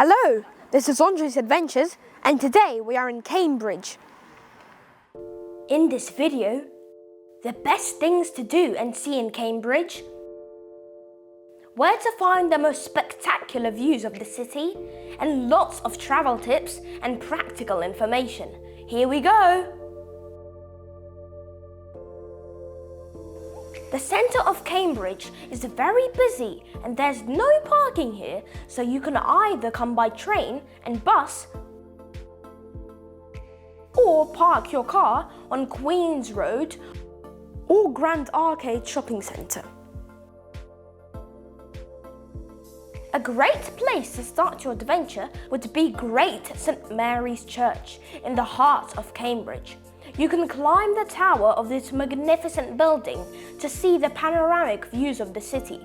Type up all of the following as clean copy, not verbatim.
Hello, this is Andre's Adventures, and today we are in Cambridge. In this video, the best things to do and see in Cambridge, where to find the most spectacular views of the city, and lots of travel tips and practical information. Here we go! The centre of Cambridge is very busy and there's no parking here, so you can either come by train and bus or park your car on Queen's Road or Grand Arcade Shopping Centre. A great place to start your adventure would be Great St Mary's Church in the heart of Cambridge. You can climb the tower of this magnificent building to see the panoramic views of the city.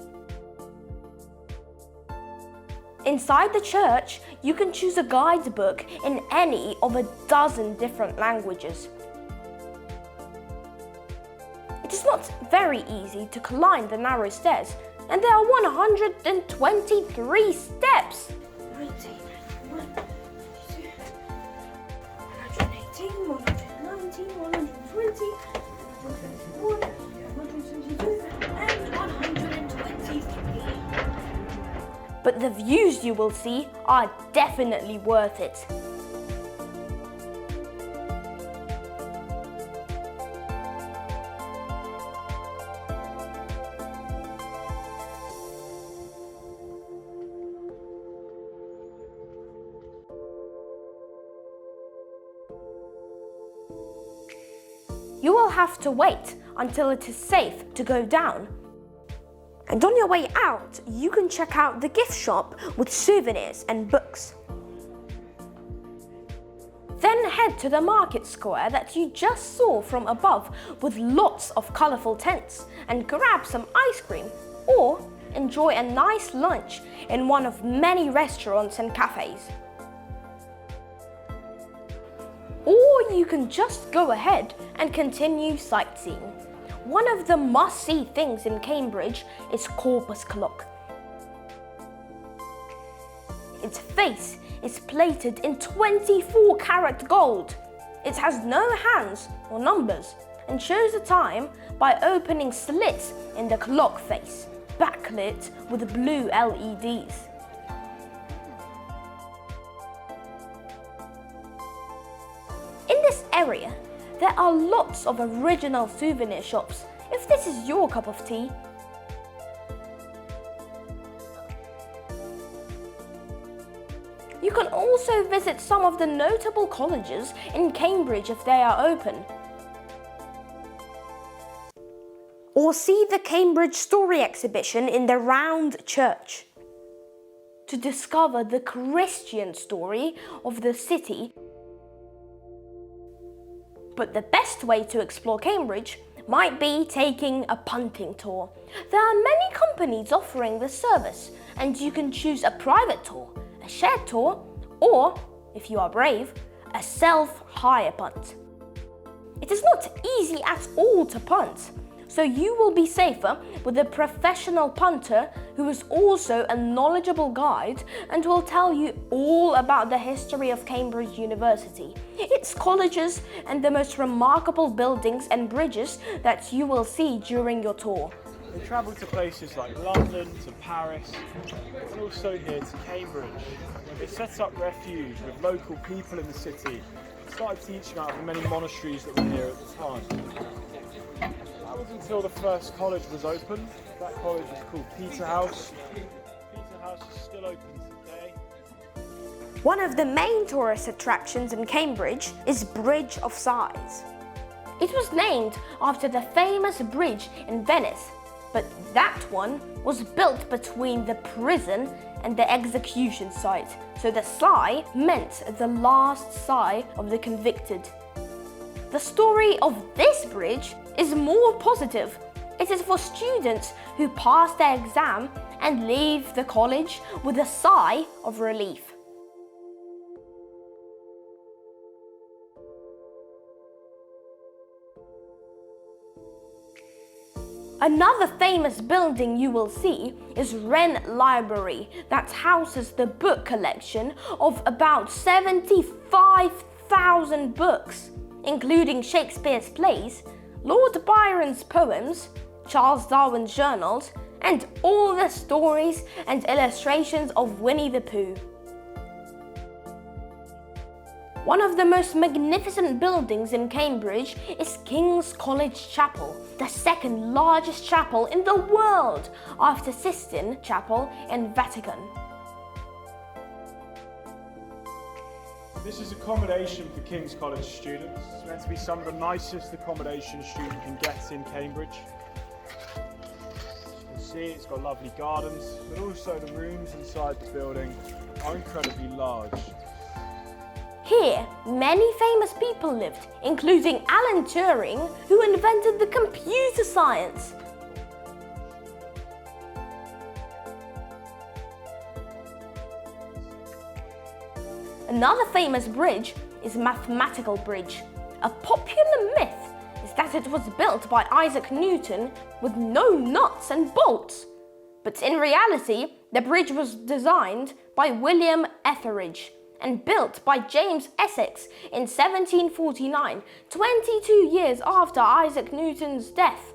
Inside the church, you can choose a guidebook in any of a dozen different languages. It is not very easy to climb the narrow stairs, and there are 123 steps. 123. But the views you will see are definitely worth it. You will have to wait until it is safe to go down. And on your way out, you can check out the gift shop with souvenirs and books. Then head to the market square that you just saw from above with lots of colourful tents and grab some ice cream or enjoy a nice lunch in one of many restaurants and cafes. Or you can just go ahead and continue sightseeing. One of the must-see things in Cambridge is CORPUS clock. Its face is plated in 24-karat gold. It has no hands or numbers and shows the time by opening slits in the clock face, backlit with blue LEDs. In this area, there are lots of original souvenir shops, if this is your cup of tea. You can also visit some of the notable colleges in Cambridge if they are open. Or see the Cambridge Story exhibition in the Round Church. To discover the Christian story of the city. But the best way to explore Cambridge might be taking a punting tour. There are many companies offering this service, and you can choose a private tour, a shared tour, or, if you are brave, a self-hire punt. It is not easy at all to punt, so you will be safer with a professional punter who is also a knowledgeable guide and will tell you all about the history of Cambridge University, its colleges, and the most remarkable buildings and bridges that you will see during your tour. They travel to places like London, to Paris, and also here to Cambridge, where they set up refuge with local people in the city, started teaching out of the many monasteries that were here at the time. That was until the first college was opened. That college was called Peterhouse. Peterhouse is still open today. One of the main tourist attractions in Cambridge is Bridge of Sighs. It was named after the famous bridge in Venice, but that one was built between the prison and the execution site, so the sigh meant the last sigh of the convicted. The story of this bridge is more positive. It is for students who pass their exam and leave the college with a sigh of relief. Another famous building you will see is WREN Library that houses the book collection of about 75,000 books, including Shakespeare's plays, Lord Byron's poems, Charles Darwin's journals, and all the stories and illustrations of Winnie the Pooh. One of the most magnificent buildings in Cambridge is King's College Chapel, the second largest chapel in the world after Sistine Chapel in Vatican. This is accommodation for King's College students. It's meant to be some of the nicest accommodation a student can get in Cambridge. As you can see, it's got lovely gardens, but also the rooms inside the building are incredibly large. Here, many famous people lived, including Alan Turing, who invented the computer science. Another famous bridge is Mathematical Bridge. A popular myth is that it was built by Isaac Newton with no nuts and bolts. But in reality, the bridge was designed by William Etheridge and built by James Essex in 1749, 22 years after Isaac Newton's death.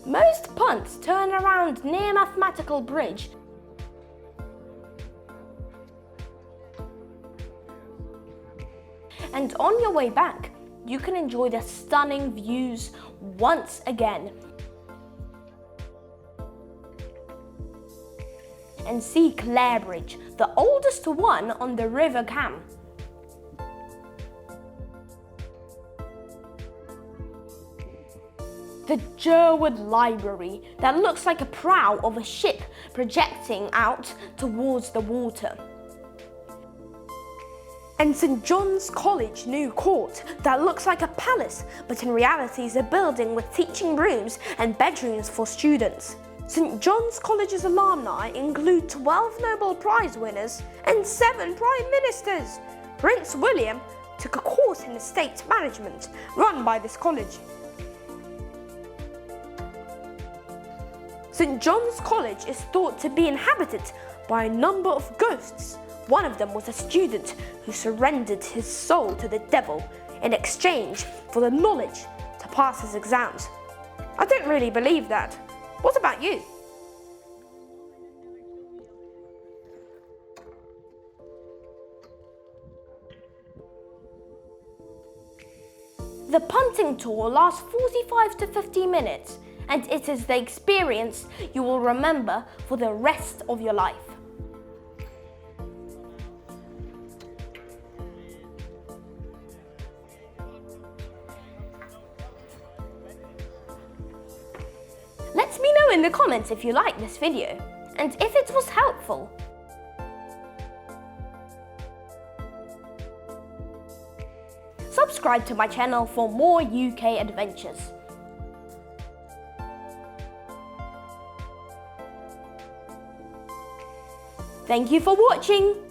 Most punts turn around near Mathematical Bridge. And on your way back, you can enjoy the stunning views once again and see CLARE Bridge, the oldest one on the River Cam. The JERWOOD Library that looks like a prow of a ship projecting out towards the water. And St John's College New Court that looks like a palace, but in reality is a building with teaching rooms and bedrooms for students. St John's College's alumni include 12 Nobel Prize winners and 7 Prime Ministers. Prince William took a course in estate management run by this college. St John's College is thought to be inhabited by a number of ghosts. One of them was a student who surrendered his soul to the devil in exchange for the knowledge to pass his exams. I don't really believe that. What about you? The punting tour lasts 45 to 50 minutes, and it is the experience you will remember for the rest of your life. Let me know in the comments if you liked this video and if it was helpful. Subscribe to my channel for more UK adventures. Thank you for watching.